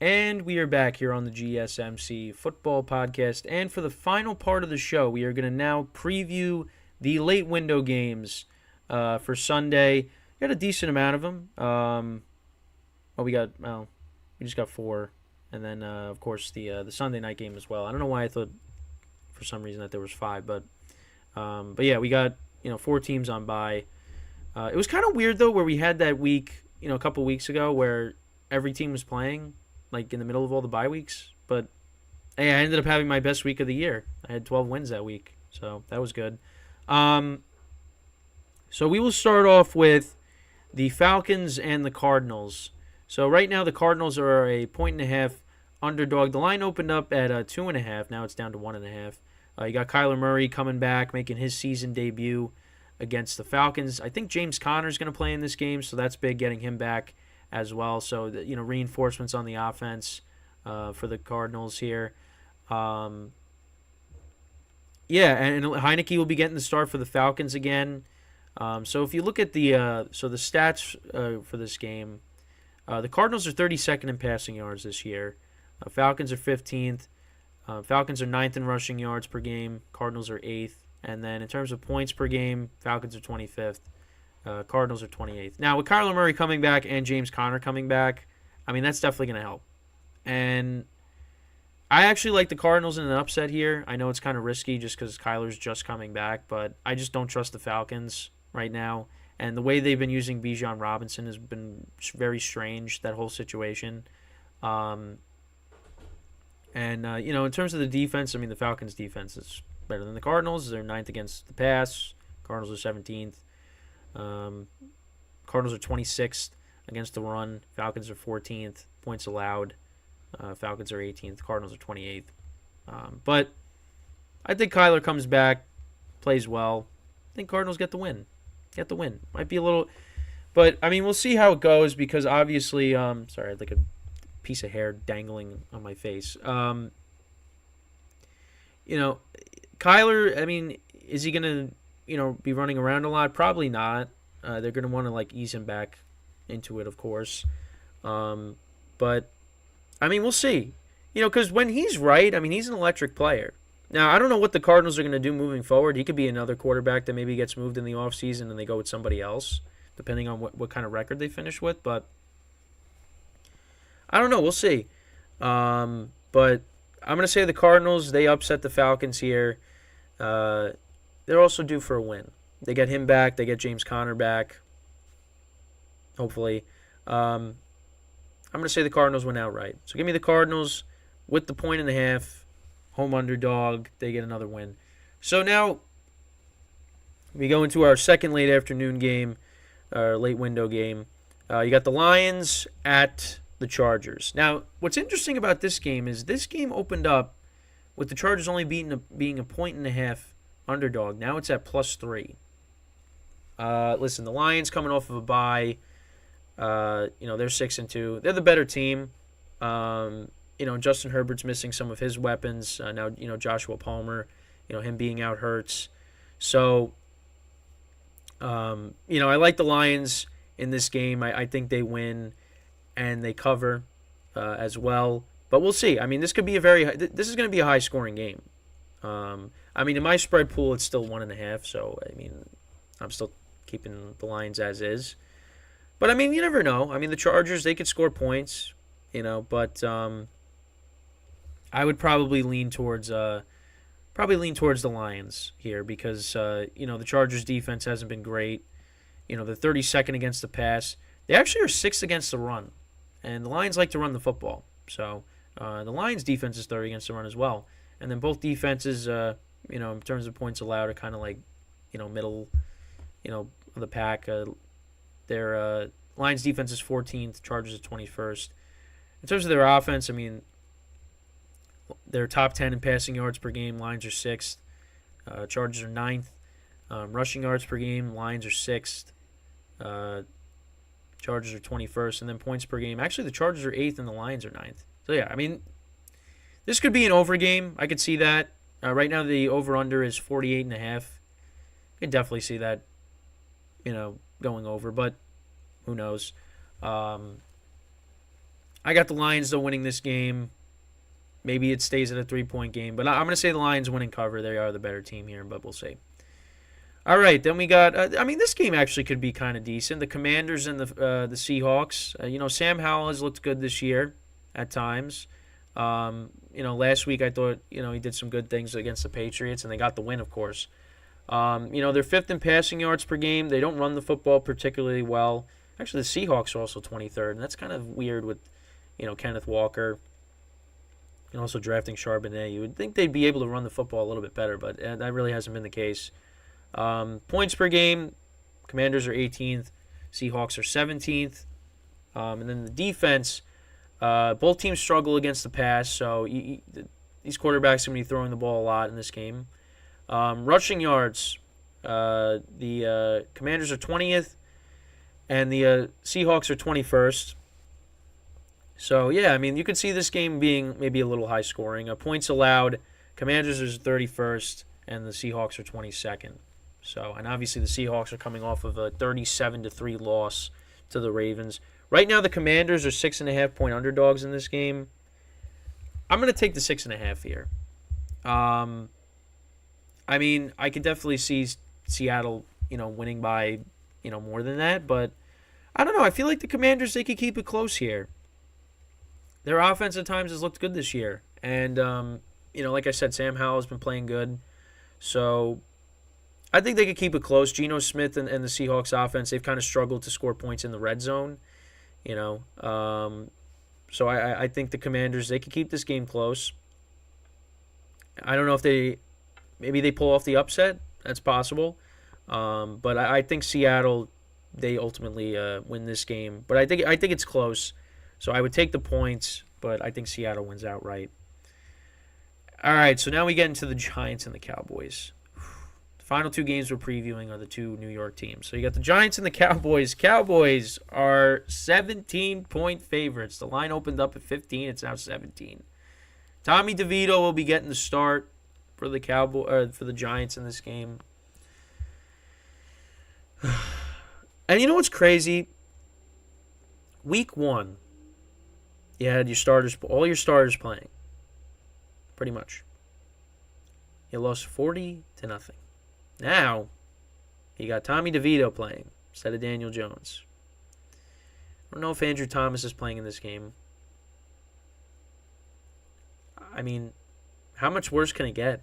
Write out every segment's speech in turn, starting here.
And we are back here on the GSMC Football Podcast. And for the final part of the show, we are going to now preview the late window games for Sunday. We got a decent amount of them. We just got 4. And then, of course, the Sunday night game as well. I don't know why I thought for some reason that there was 5. But yeah, we got 4 teams on bye. It was kind of weird, though, where we had that week, a couple weeks ago where every team was playing like in the middle of all the bye weeks. But hey, I ended up having my best week of the year. I had 12 wins that week, so that was good. So we will start off with the Falcons and the Cardinals. So right now the Cardinals are a 1.5 underdog. The line opened up at 2.5. Now it's down to 1.5. You got Kyler Murray coming back, making his season debut against the Falcons. I think James Conner is going to play in this game, so that's big, getting him back as well. So, reinforcements on the offense for the Cardinals here. And Heineke will be getting the start for the Falcons again. So if you look at the stats for this game, the Cardinals are 32nd in passing yards this year. Falcons are 15th. Falcons are 9th in rushing yards per game. Cardinals are 8th. And then in terms of points per game, Falcons are 25th. Cardinals are 28th. Now, with Kyler Murray coming back and James Conner coming back, I mean, that's definitely going to help. And I actually like the Cardinals in an upset here. I know it's kind of risky just because Kyler's just coming back, but I just don't trust the Falcons right now. And the way they've been using Bijan Robinson has been very strange, that whole situation. In terms of the defense, I mean, the Falcons' defense is better than the Cardinals. They're 9th against the pass. Cardinals are 17th. Cardinals are 26th against the run. Falcons are 14th. Points allowed. Falcons are 18th. Cardinals are 28th. But I think Kyler comes back, plays well. I think Cardinals get the win. Might be a little... But, I mean, we'll see how it goes because obviously... sorry, I had like a piece of hair dangling on my face. Kyler, I mean, is he going to... be running around a lot? Probably not. They're going to want to ease him back into it, of course. But I mean, we'll see. Because when he's right, I mean, he's an electric player. Now, I don't know what the Cardinals are going to do moving forward. He could be another quarterback that maybe gets moved in the offseason and they go with somebody else, depending on what kind of record they finish with. But I don't know. We'll see. But I'm going to say the Cardinals, they upset the Falcons here. They're also due for a win. They get him back. They get James Conner back. Hopefully. I'm going to say the Cardinals win outright. So give me the Cardinals with the 1.5. Home underdog. They get another win. So now we go into our second late afternoon game, our late window game. You got the Lions at the Chargers. Now, what's interesting about this game is this game opened up with the Chargers only being a 1.5 underdog. Now it's at +3. Listen, the Lions coming off of a bye. They're 6-2. They're the better team. Justin Herbert's missing some of his weapons. Now, Joshua Palmer, him being out hurts. So, I like the Lions in this game. I think they win and they cover as well. But we'll see. I mean, this is going to be a high-scoring game. In my spread pool, it's still 1.5. So, I mean, I'm still keeping the Lions as is. But, I mean, you never know. I mean, the Chargers, they could score points, but I would probably lean towards the Lions here because, the Chargers' defense hasn't been great. They're 32nd against the pass. They actually are 6th against the run, and the Lions like to run the football. So, the Lions' defense is 3rd against the run as well. And then both defenses, in terms of points allowed, are kind of middle, of the pack. Their Lions defense is 14th, Chargers is 21st. In terms of their offense, I mean, they're top 10 in passing yards per game. Lions are 6th. Chargers are 9th. Rushing yards per game, Lions are 6th. Chargers are 21st. And then points per game. Actually, the Chargers are 8th and the Lions are 9th. So, yeah, I mean, this could be an over game. I could see that. Right now, the over-under is 48.5. I can definitely see that, going over, but who knows. I got the Lions, though, winning this game. Maybe it stays at a 3-point game. But I'm going to say the Lions win and cover. They are the better team here, but we'll see. All right, then we got, this game actually could be kind of decent. The Commanders and the Seahawks. Sam Howell has looked good this year at times. Last week I thought, he did some good things against the Patriots, and they got the win, of course. They're fifth in passing yards per game. They don't run the football particularly well. Actually, the Seahawks are also 23rd, and that's kind of weird with, Kenneth Walker and also drafting Charbonnet. You would think they'd be able to run the football a little bit better, but that really hasn't been the case. Points per game, Commanders are 18th, Seahawks are 17th. And then the defense, both teams struggle against the pass, so these quarterbacks are going to be throwing the ball a lot in this game. Rushing yards, the Commanders are 20th, and the Seahawks are 21st. So, yeah, you could see this game being maybe a little high scoring. Points allowed, Commanders are 31st, and the Seahawks are 22nd. So, and obviously the Seahawks are coming off of a 37-3 loss to the Ravens. Right now, the Commanders are 6.5-point underdogs in this game. I'm going to take the 6.5 here. I could definitely see Seattle, winning by, more than that. But I don't know. I feel like the Commanders, they could keep it close here. Their offense at times has looked good this year. And, like I said, Sam Howell has been playing good. So I think they could keep it close. Geno Smith and the Seahawks offense, they've kind of struggled to score points in the red zone. So I think the Commanders, they could keep this game close. I don't know if maybe they pull off the upset. That's possible. But I think Seattle, they ultimately win this game. But I think it's close. So I would take the points, but I think Seattle wins outright. All right, so now we get into the Giants and the Cowboys. The final two games we're previewing are the two New York teams. So you got the Giants and the Cowboys. Cowboys are 17-point favorites. The line opened up at 15. It's now 17. Tommy DeVito will be getting the start for the for the Giants in this game. And you know what's crazy? Week 1, you had all your starters playing. Pretty much. You lost 40-0. Now, you got Tommy DeVito playing instead of Daniel Jones. I don't know if Andrew Thomas is playing in this game. How much worse can it get?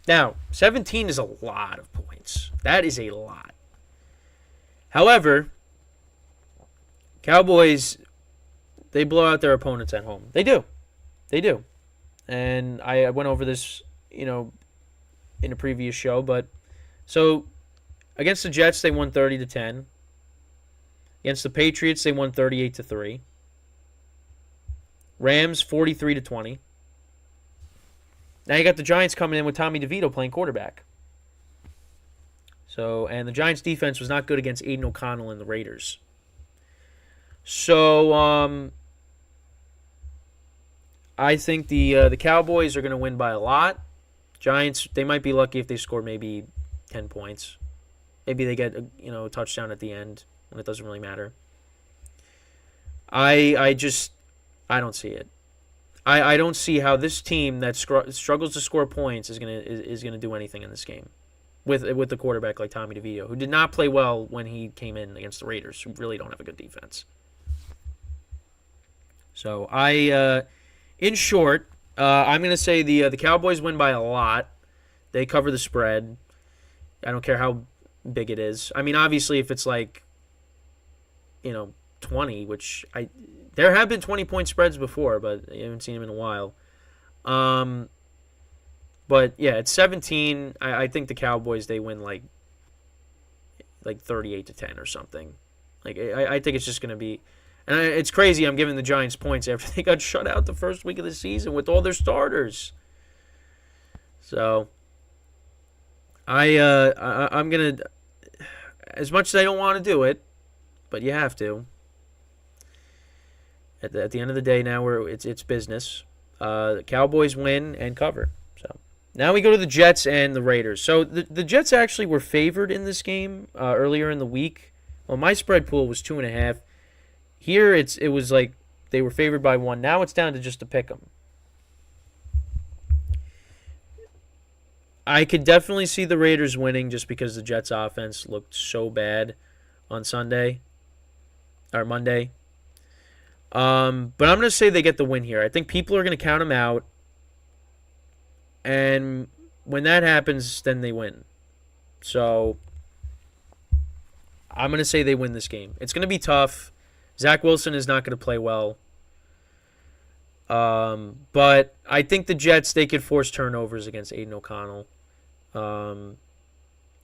Now, 17 is a lot of points. That is a lot. However, Cowboys, they blow out their opponents at home. They do. And I went over this, in a previous show. But so against the Jets, they won 30-10. Against the Patriots, they won 38-3. Rams 43-20. Now you got the Giants coming in with Tommy DeVito playing quarterback. So, and the Giants defense was not good against Aiden O'Connell and the Raiders. So, I think the Cowboys are going to win by a lot. Giants, they might be lucky if they score maybe 10 points. Maybe they get a touchdown at the end, and it doesn't really matter. I don't see it. I don't see how this team that struggles to score points is gonna do anything in this game with the quarterback like Tommy DeVito, who did not play well when he came in against the Raiders, who really don't have a good defense. So in short, I'm gonna say the Cowboys win by a lot. They cover the spread. I don't care how big it is. Obviously, if it's like 20, which there have been 20-point spreads before, but I haven't seen them in a while. But yeah, it's 17. I think the Cowboys, they win like 38-10 or something. I think it's just going to be, and it's crazy. I'm giving the Giants points after they got shut out the first week of the season with all their starters. So I'm gonna, as much as I don't want to do it, but you have to. At the end of the day, now it's business. The Cowboys win and cover. So now we go to the Jets and the Raiders. So the Jets actually were favored in this game earlier in the week. Well, my spread pool was 2.5. Here it was like they were favored by 1. Now it's down to just a pick 'em. I could definitely see the Raiders winning just because the Jets' offense looked so bad on Sunday or Monday. But I'm going to say they get the win here. I think people are going to count them out. And when that happens, then they win. So I'm going to say they win this game. It's going to be tough. Zach Wilson is not going to play well. But I think the Jets, they could force turnovers against Aiden O'Connell.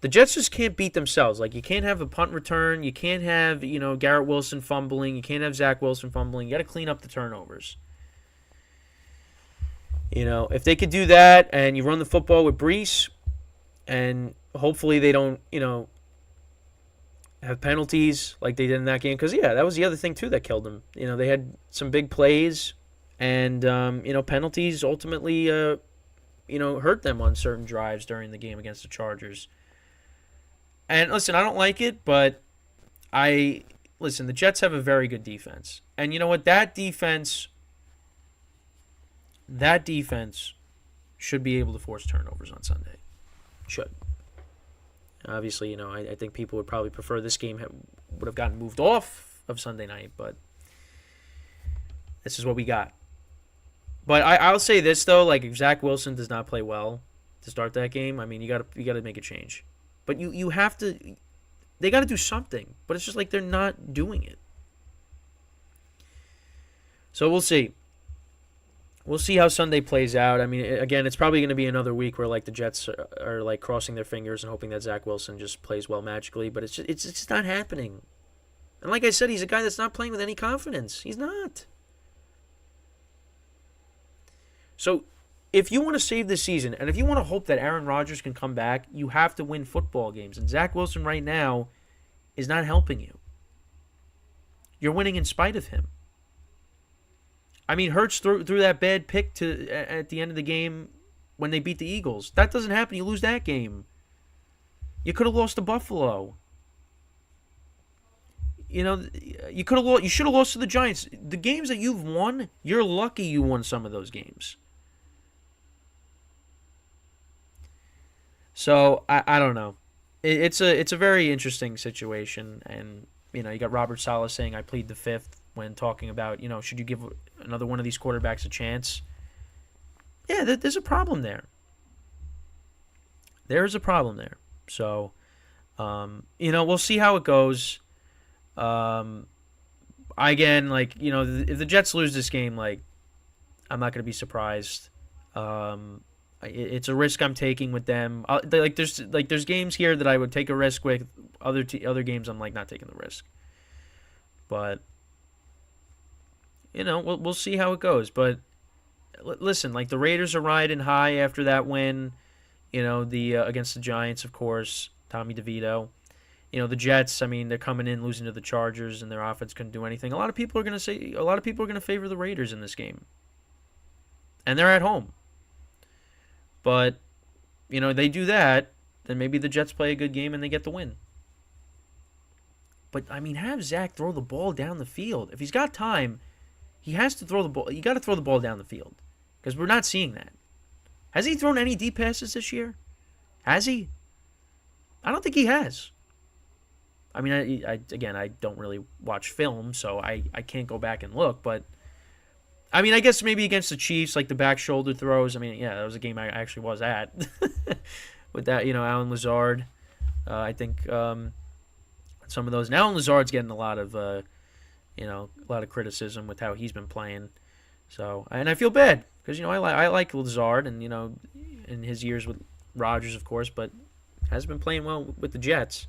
The Jets just can't beat themselves. Like, you can't have a punt return. You can't have, Garrett Wilson fumbling. You can't have Zach Wilson fumbling. You got to clean up the turnovers. If they could do that and you run the football with Brees and hopefully they don't, have penalties like they did in that game. Because, that was the other thing, too, that killed them. They had some big plays and, penalties ultimately, hurt them on certain drives during the game against the Chargers. And listen, I don't like it, but the Jets have a very good defense. And you know what? That defense should be able to force turnovers on Sunday. Should. Obviously, I think people would probably prefer this game would have gotten moved off of Sunday night, but this is what we got. But I'll say this, though, like, if Zach Wilson does not play well to start that game, I mean, you gotta make a change. But you have to – they got to do something. But it's just like they're not doing it. So we'll see. We'll see how Sunday plays out. I mean, again, it's probably going to be another week where, like, the Jets are like, crossing their fingers and hoping that Zach Wilson just plays well magically. But it's just not happening. And like I said, he's a guy that's not playing with any confidence. He's not. So if you want to save the season, and if you want to hope that Aaron Rodgers can come back, you have to win football games. And Zach Wilson right now is not helping you. You're winning in spite of him. I mean, Hurts threw that bad pick at the end of the game when they beat the Eagles. That doesn't happen. You lose that game. You could have lost to Buffalo. You should have lost to the Giants. The games that you've won, you're lucky you won some of those games. So I don't know. It's a very interesting situation, and you got Robert Saleh saying I plead the fifth when talking about should you give another one of these quarterbacks a chance? Yeah, there's a problem there. There is a problem there. So we'll see how it goes. Again, if the Jets lose this game, I'm not going to be surprised. It's a risk I'm taking with them. There's games here that I would take a risk with. Other games I'm not taking the risk. But we'll see how it goes. But listen, the Raiders are riding high after that win. Against the Giants, of course, Tommy DeVito. The Jets, I mean, they're coming in losing to the Chargers, and their offense couldn't do anything. A lot of people are going to favor the Raiders in this game, and they're at home. But they do that, then maybe the Jets play a good game and they get the win. But I mean, have Zach throw the ball down the field. If he's got time, he has to throw the ball. You got to throw the ball down the field because we're not seeing that. Has he thrown any deep passes this year? Has he? I don't think he has. I mean, I don't really watch film, so I can't go back and look. But, I mean, I guess maybe against the Chiefs, the back shoulder throws. I mean, yeah, that was a game I actually was at. With that, Allen Lazard. I think some of those. And Allen Lazard's getting a lot of criticism with how he's been playing. So, and I feel bad because, I like Lazard and, in his years with Rodgers, of course, but hasn't been playing well with the Jets.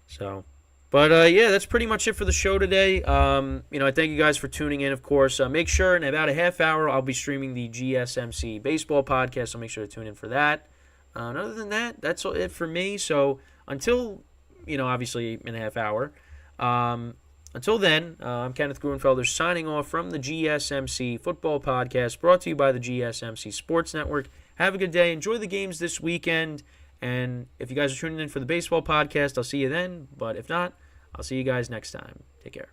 So, but yeah, that's pretty much it for the show today. I thank you guys for tuning in, of course. Make sure in about a half hour I'll be streaming the GSMC baseball podcast, so make sure to tune in for that. And other than that, that's it for me. So until, obviously in a half hour, until then, I'm Kenneth Gruenfelder signing off from the GSMC football podcast brought to you by the GSMC Sports Network. Have a good day. Enjoy the games this weekend. And if you guys are tuning in for the baseball podcast, I'll see you then. But if not, I'll see you guys next time. Take care.